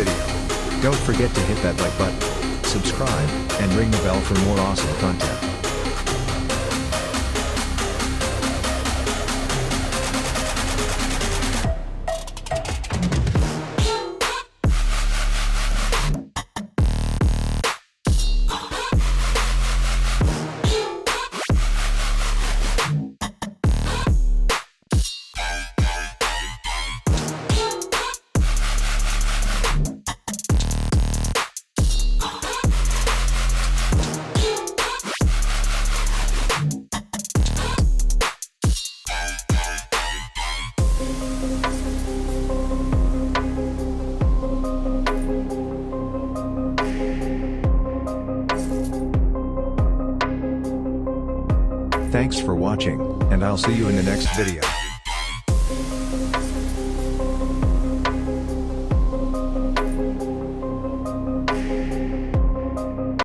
video. Don't forget to hit that like button, subscribe, and ring the bell for more awesome content. Thanks for watching, and I'll see you in the next video.